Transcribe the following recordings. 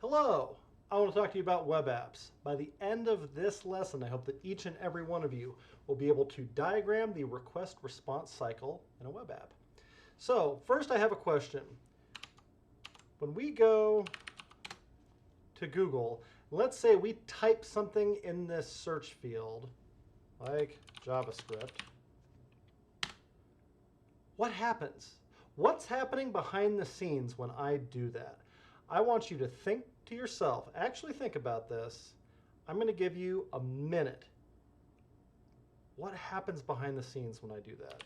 Hello! I want to talk to you about web apps. By the end of this lesson, I hope that each and every one of you will be able to diagram the request-response cycle in a web app. So first I have a question. When we go to Google, let's say we type something in this search field, like JavaScript. What happens? What's happening behind the scenes when I do that? I want you to think to yourself, actually think about this. I'm going to give you a minute. What happens behind the scenes when I do that?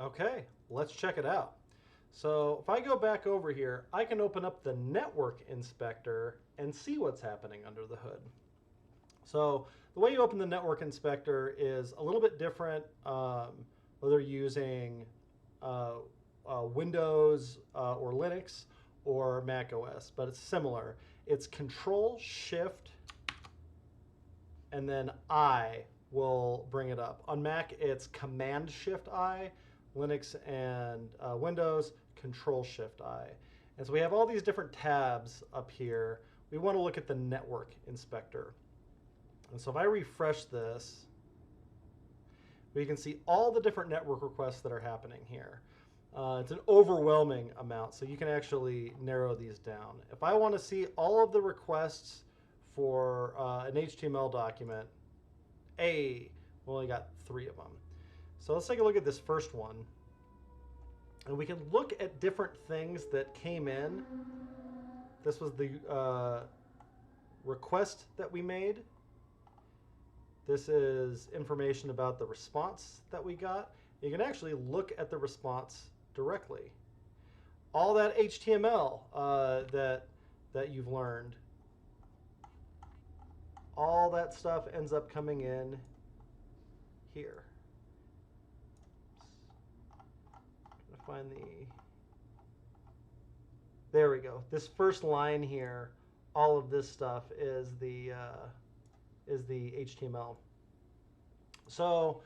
Okay, let's check it out. So if I go back over here, I can open up the network inspector and see what's happening under the hood. So the way you open the network inspector is a little bit different whether you're using Windows or Linux or Mac OS, but it's similar. It's Control Shift and then I will bring it up. On Mac, it's Command Shift I. Linux and Windows, Control Shift I. And so we have all these different tabs up here. We want to look at the network inspector. And so if I refresh this, we can see all the different network requests that are happening here. It's an overwhelming amount, so you can actually narrow these down. If I want to see all of the requests for an HTML document, we only got 3 of them. So let's take a look at this first one. And we can look at different things that came in. This was the request that we made. This is information about the response that we got. You can actually look at the response directly. All that HTML that you've learned, all that stuff ends up coming in here. Find there we go. This first line here, all of this stuff is the HTML. So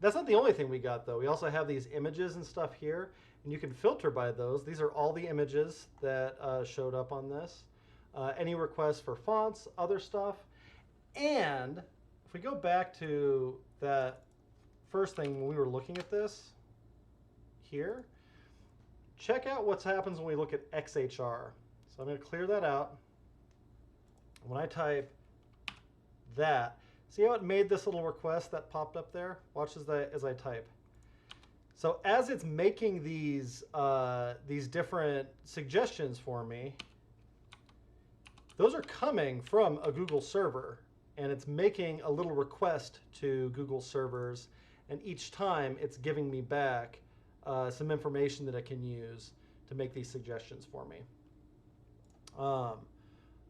that's not the only thing we got though. We also have these images and stuff here, and you can filter by those. These are all the images that showed up on this. Any requests for fonts, other stuff, and if we go back to that first thing when we were looking at this. Here, check out what happens when we look at XHR. So I'm going to clear that out. When I type that, see how it made this little request that popped up there? Watch as I type. So as it's making these different suggestions for me, those are coming from a Google server, and it's making a little request to Google servers, and each time it's giving me back some information that I can use to make these suggestions for me.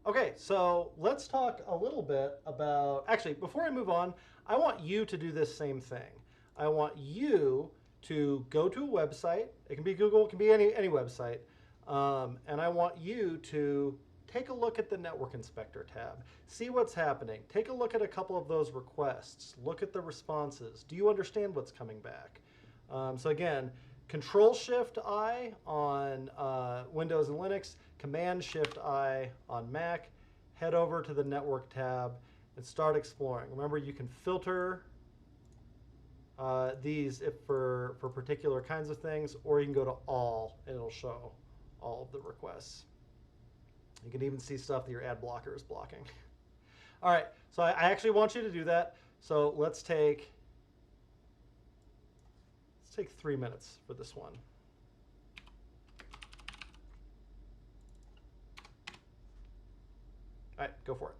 Okay, so let's talk a little bit about, actually, before I move on, I want you to do this same thing. I want you to go to a website. It can be Google, it can be any website. And I want you to take a look at the Network Inspector tab. See what's happening. Take a look at a couple of those requests. Look at the responses. Do you understand what's coming back? So again, Control Shift I on Windows and Linux, Command Shift I on Mac. Head over to the Network tab and start exploring. Remember, you can filter these if for particular kinds of things, or you can go to all and it'll show all of the requests. You can even see stuff that your ad blocker is blocking. All right, so I actually want you to do that. So let's take 3 minutes for this one. All right, go for it.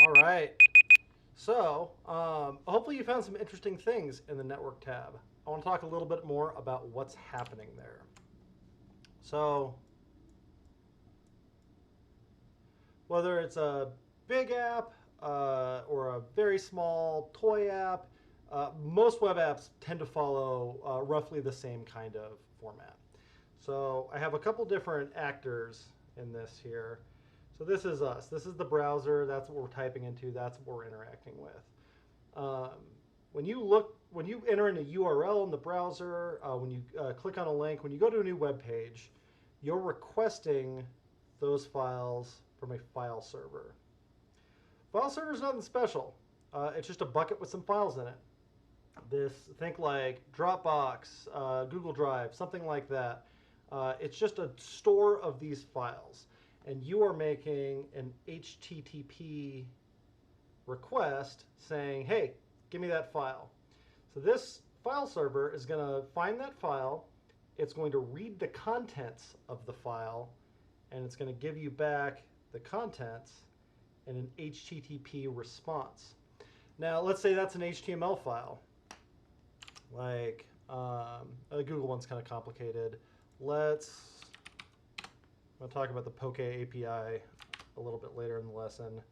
All right. So hopefully you found some interesting things in the network tab. I want to talk a little bit more about what's happening there. So whether it's a big app or a very small toy app, most web apps tend to follow roughly the same kind of format. So I have a couple different actors in this here. So this is us. This is the browser. That's what we're typing into. That's what we're interacting with. When you enter in a URL in the browser, when you click on a link, when you go to a new web page, you're requesting those files from a file server. File server is nothing special. It's just a bucket with some files in it. Think like Dropbox, Google Drive, something like that. It's just a store of these files. And you are making an HTTP request saying, hey, give me that file. So this file server is going to find that file. It's going to read the contents of the file, and it's going to give you back the contents in an HTTP response. Now, let's say that's an HTML file. Like, the Google one's kind of complicated. I'm going to talk about the Poke API a little bit later in the lesson.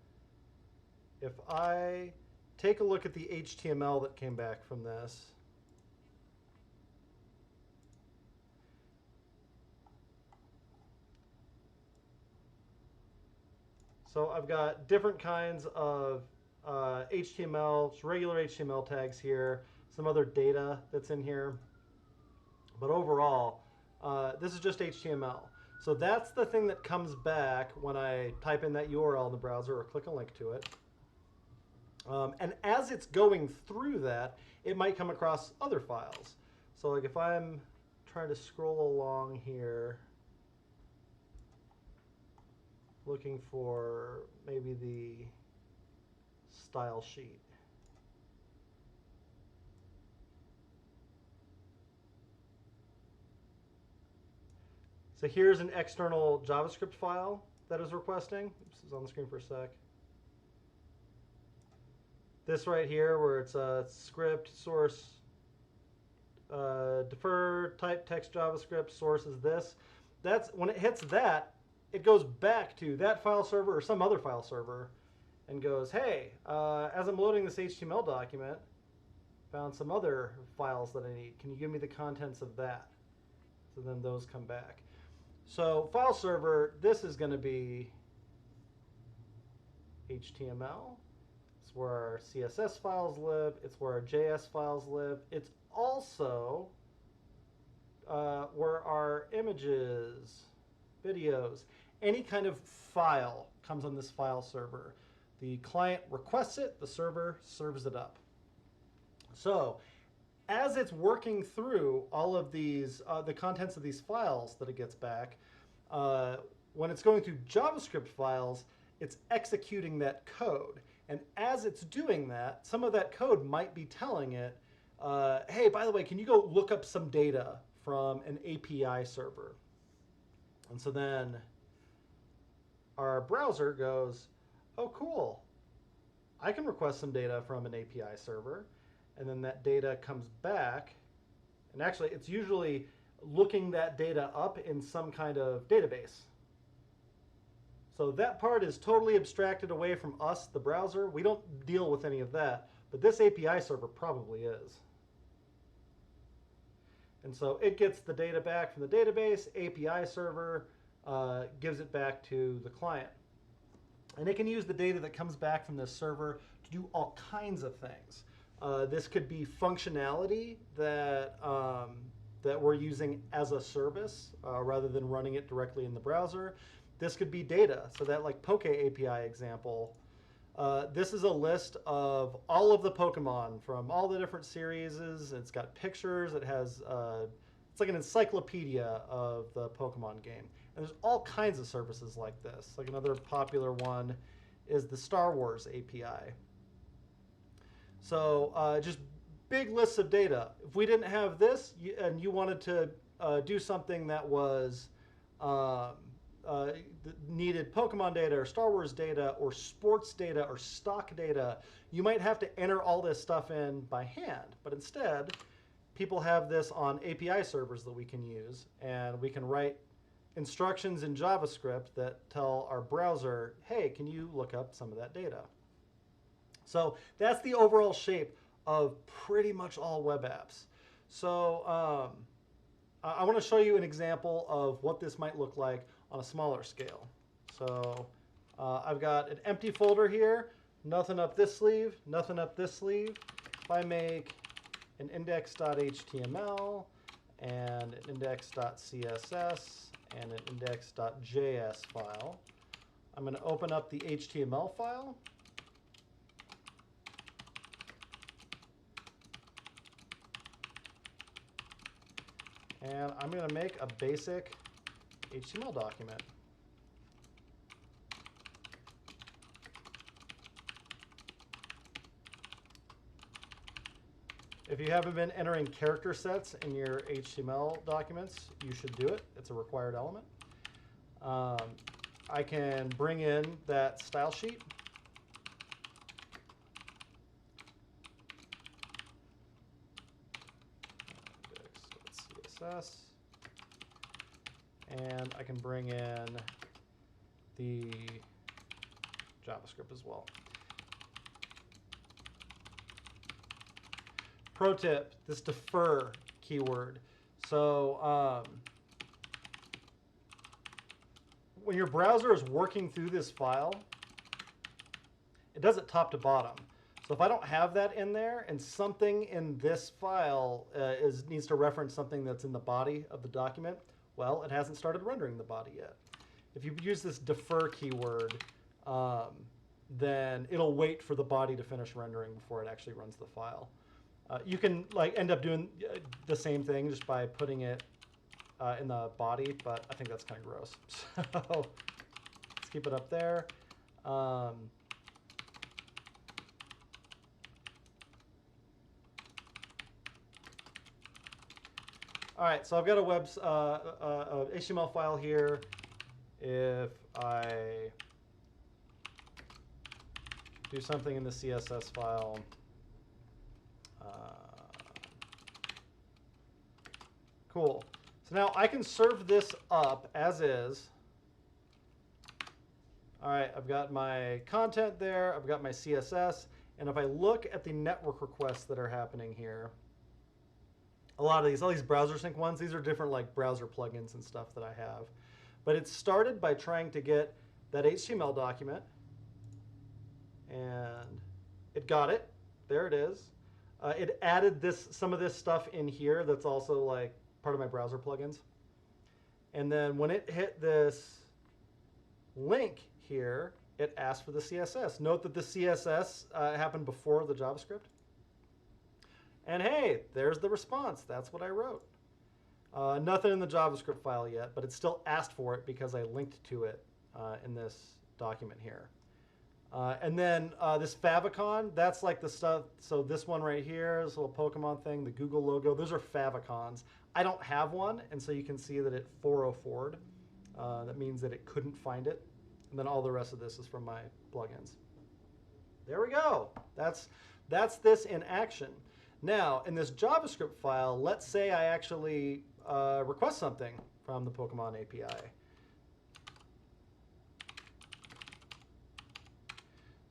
If I take a look at the HTML that came back from this. So I've got different kinds of HTML, regular HTML tags here, some other data that's in here. But overall, this is just HTML. So that's the thing that comes back when I type in that URL in the browser or click a link to it. And as it's going through that, it might come across other files. So like if I'm trying to scroll along here, looking for maybe the style sheet. So here's an external JavaScript file that is requesting. Oops, it's on the screen for a sec. This right here, where it's a script source, defer type text JavaScript source is this. That's when it hits that, it goes back to that file server or some other file server and goes, hey, as I'm loading this HTML document, found some other files that I need. Can you give me the contents of that? So then those come back. So file server, this is going to be HTML. It's where our CSS files live. It's where our JS files live. It's also where our images, videos, any kind of file comes on this file server. The client requests it, the server serves it up. So as it's working through all of these, the contents of these files that it gets back, when it's going through JavaScript files, it's executing that code. And as it's doing that, some of that code might be telling it, hey, by the way, can you go look up some data from an API server? And so then our browser goes, oh, cool. I can request some data from an API server. And then that data comes back. And actually, it's usually looking that data up in some kind of database. So that part is totally abstracted away from us, the browser. We don't deal with any of that. But this API server probably is. And so it gets the data back from the database. API server gives it back to the client. And it can use the data that comes back from this server to do all kinds of things. This could be functionality that, that we're using as a service rather than running it directly in the browser. This could be data. So that like Poke API example, this is a list of all of the Pokemon from all the different series. It's got pictures. It has, it's like an encyclopedia of the Pokemon game. And there's all kinds of services like this. Like another popular one is the Star Wars API. So just big lists of data. If we didn't have this and you wanted to do something that was needed Pokemon data or Star Wars data or sports data or stock data, you might have to enter all this stuff in by hand. But instead, people have this on API servers that we can use, and we can write instructions in JavaScript that tell our browser, hey, can you look up some of that data? So that's the overall shape of pretty much all web apps. So I want to show you an example of what this might look like on a smaller scale. So I've got an empty folder here, nothing up this sleeve, nothing up this sleeve. If I make an index.html and an index.css and an index.js file, I'm going to open up the HTML file. And I'm going to make a basic HTML document. If you haven't been entering character sets in your HTML documents, you should do it. It's a required element. I can bring in that style sheet. CSS, and I can bring in the JavaScript as well. pro tip, this defer keyword. So when your browser is working through this file, it does it top to bottom. So if I don't have that in there and something in this file needs to reference something that's in the body of the document, well, it hasn't started rendering the body yet. If you use this defer keyword, then it'll wait for the body to finish rendering before it actually runs the file. You can like end up doing the same thing just by putting it in the body, but I think that's kind of gross. So let's keep it up there. All right, so I've got a HTML file here. If I do something in the CSS file, cool. So now I can serve this up as is. All right, I've got my content there. I've got my CSS. And if I look at the network requests that are happening here, all these browser sync ones, these are different like browser plugins and stuff that I have. But it started by trying to get that HTML document, and it got it. There it is. It added some of this stuff in here that's also like part of my browser plugins. And then when it hit this link here, it asked for the CSS. Note that the CSS happened before the JavaScript. And hey, there's the response. That's what I wrote. Nothing in the JavaScript file yet, but it still asked for it because I linked to it in this document here. And then this favicon, that's like the stuff. So this one right here, this little Pokemon thing, the Google logo, those are favicons. I don't have one, and so you can see that it 404'd. That means that it couldn't find it. And then all the rest of this is from my plugins. There we go. That's this in action. Now, in this JavaScript file, let's say I actually request something from the Pokemon API.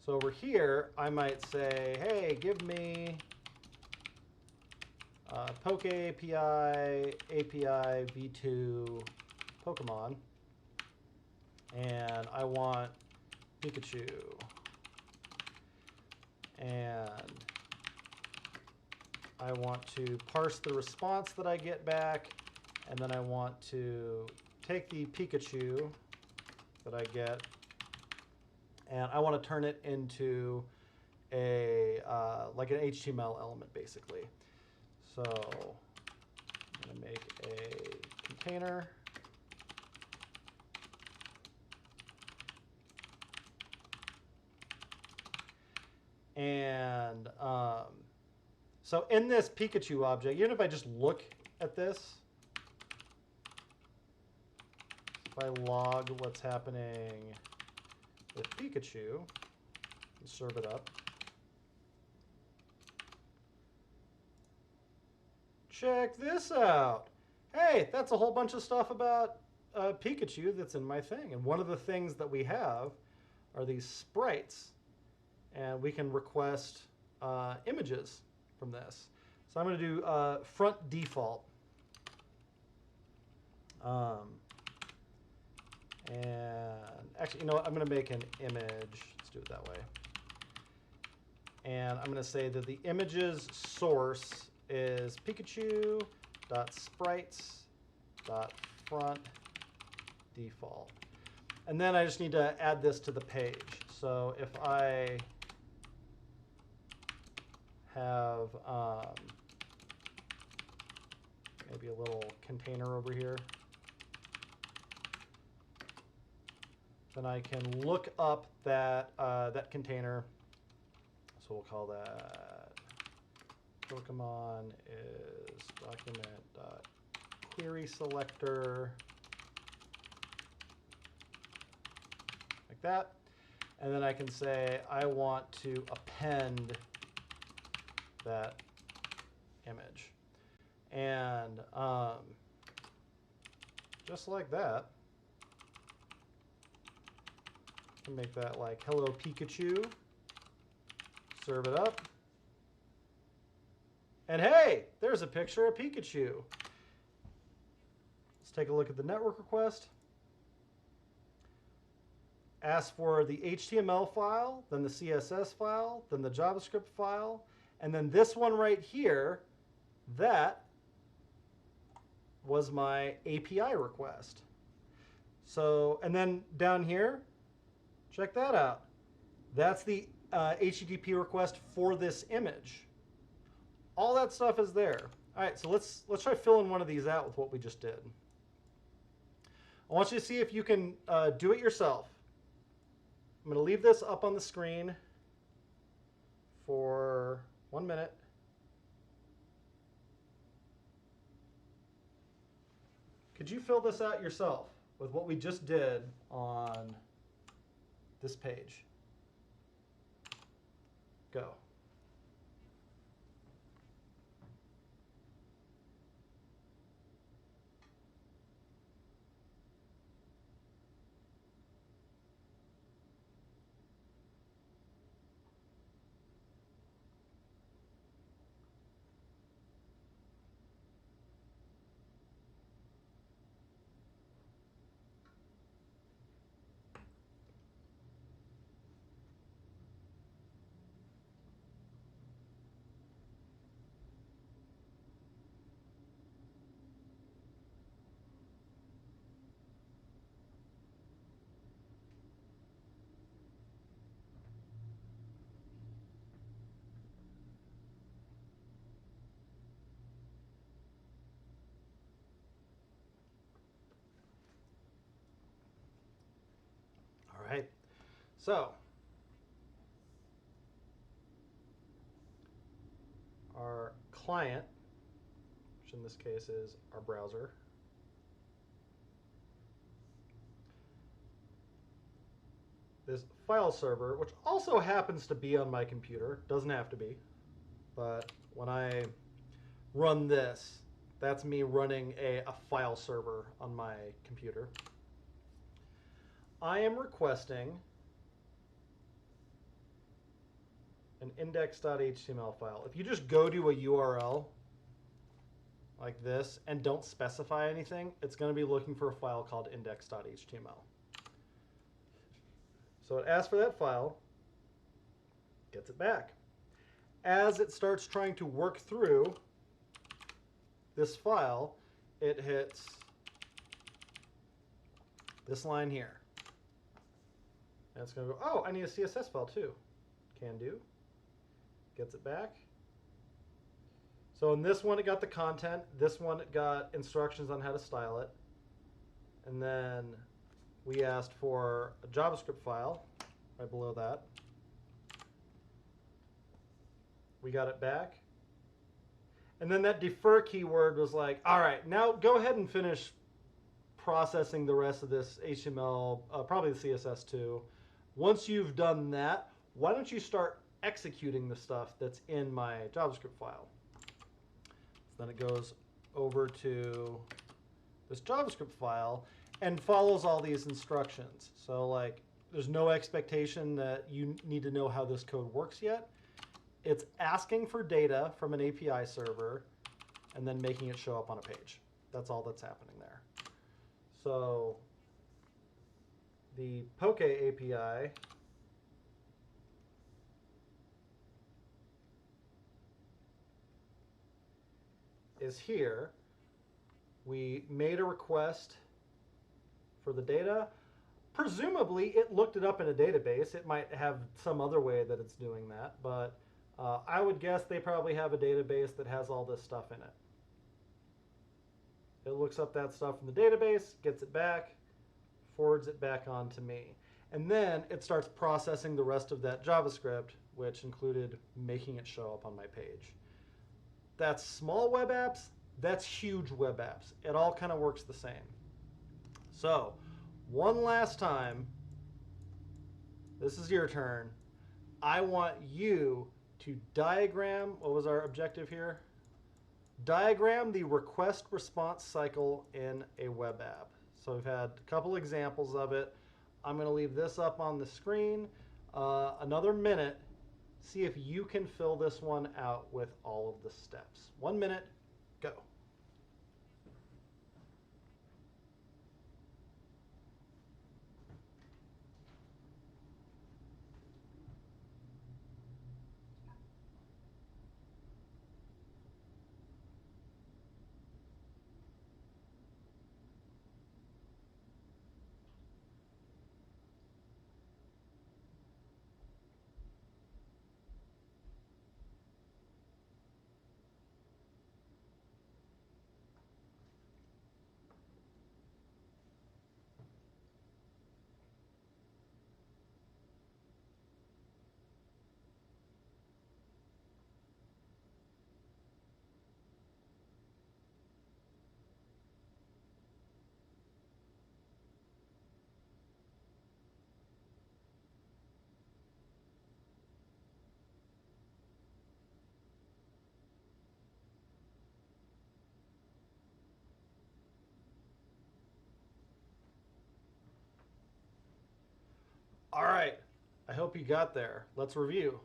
So over here, I might say, hey, give me Poke API v2 Pokemon, and I want Pikachu, and I want to parse the response that I get back, and then I want to take the Pikachu that I get, and I want to turn it into a like an HTML element, basically. So I'm going to make a container. And so in this Pikachu object, even if I just look at this, if I log what's happening with Pikachu and serve it up, check this out. Hey, that's a whole bunch of stuff about Pikachu that's in my thing. And one of the things that we have are these sprites. And we can request images from this. So I'm going to do front default. And actually, you know what? I'm going to make an image. Let's do it that way. And I'm going to say that the image's source is Pikachu.sprites.front default. And then I just need to add this to the page. So if I have maybe a little container over here, then I can look up that that container. So we'll call that Pokemon is document.query selector, like that. And then I can say I want to append that image. And just like that, I can make that like hello Pikachu, serve it up. And hey, there's a picture of Pikachu. Let's take a look at the network request. Ask for the HTML file, then the CSS file, then the JavaScript file, and then this one right here, that was my API request. So, and then down here, check that out. That's the HTTP request for this image. All that stuff is there. All right, so let's try filling one of these out with what we just did. I want you to see if you can do it yourself. I'm going to leave this up on the screen for 1 minute. Could you fill this out yourself with what we just did on this page? Go. All right. So, our client, which in this case is our browser, this file server, which also happens to be on my computer, doesn't have to be, but when I run this, that's me running a file server on my computer. I am requesting an index.html file. If you just go to a URL like this and don't specify anything, it's going to be looking for a file called index.html. So it asks for that file, gets it back. As it starts trying to work through this file, it hits this line here. And it's going to go, oh, I need a CSS file too. Can do. Gets it back. So in this one, it got the content. This one, it got instructions on how to style it. And then we asked for a JavaScript file right below that. We got it back. And then that defer keyword was like, all right, now go ahead and finish processing the rest of this HTML, probably the CSS too. Once you've done that, why don't you start executing the stuff that's in my JavaScript file? So then it goes over to this JavaScript file and follows all these instructions. So like, there's no expectation that you need to know how this code works yet. It's asking for data from an API server and then making it show up on a page. That's all that's happening there. So the Poke API is here. We made a request for the data. Presumably, it looked it up in a database. It might have some other way that it's doing that, but I would guess they probably have a database that has all this stuff in it. It looks up that stuff in the database, gets it back, forwards it back on to me. And then it starts processing the rest of that JavaScript, which included making it show up on my page. That's small web apps, that's huge web apps. It all kind of works the same. So, one last time, this is your turn. I want you to diagram, what was our objective here? Diagram the request response cycle in a web app. So we've had a couple examples of it. I'm going to leave this up on the screen another minute. See if you can fill this one out with all of the steps. 1 minute, go. All right, I hope you got there. Let's review.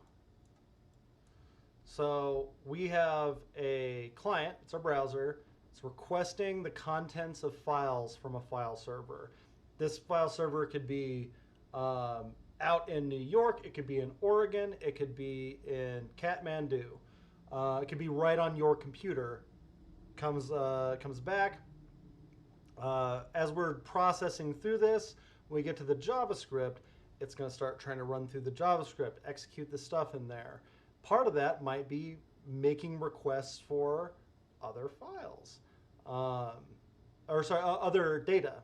So we have a client, it's our browser. It's requesting the contents of files from a file server. This file server could be out in New York, it could be in Oregon, it could be in Kathmandu. It could be right on your computer. Comes back. As we're processing through this, when we get to the JavaScript, it's going to start trying to run through the JavaScript, execute the stuff in there. Part of that might be making requests for other files, other data.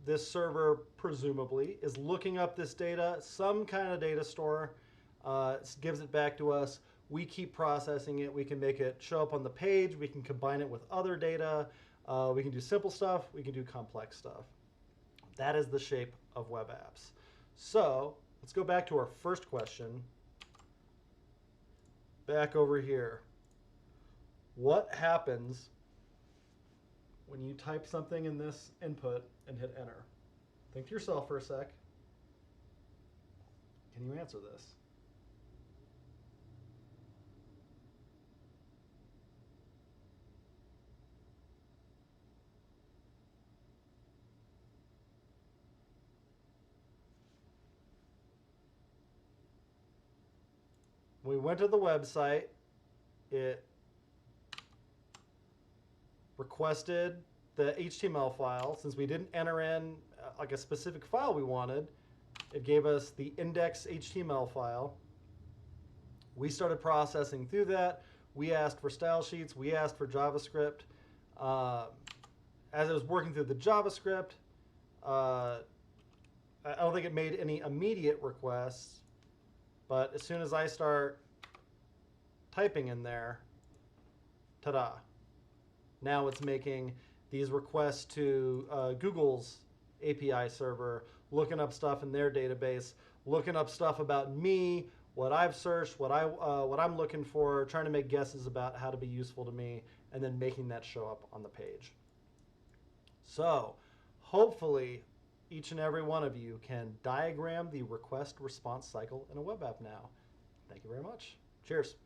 This server presumably is looking up this data, some kind of data store, gives it back to us. We keep processing it. We can make it show up on the page. We can combine it with other data. We can do simple stuff. We can do complex stuff. That is the shape of web apps. So let's go back to our first question. Back over here. What happens when you type something in this input and hit enter? Think to yourself for a sec. Can you answer this? We went to the website. It requested the HTML file. Since we didn't enter in like a specific file we wanted, it gave us the index HTML file. We started processing through that. We asked for style sheets. We asked for JavaScript. As it was working through the JavaScript, I don't think it made any immediate requests. But as soon as I start typing in there, ta-da. Now it's making these requests to Google's API server, looking up stuff in their database, looking up stuff about me, what I've searched, what I'm looking for, trying to make guesses about how to be useful to me, and then making that show up on the page. So hopefully each and every one of you can diagram the request response cycle in a web app now. Thank you very much. Cheers.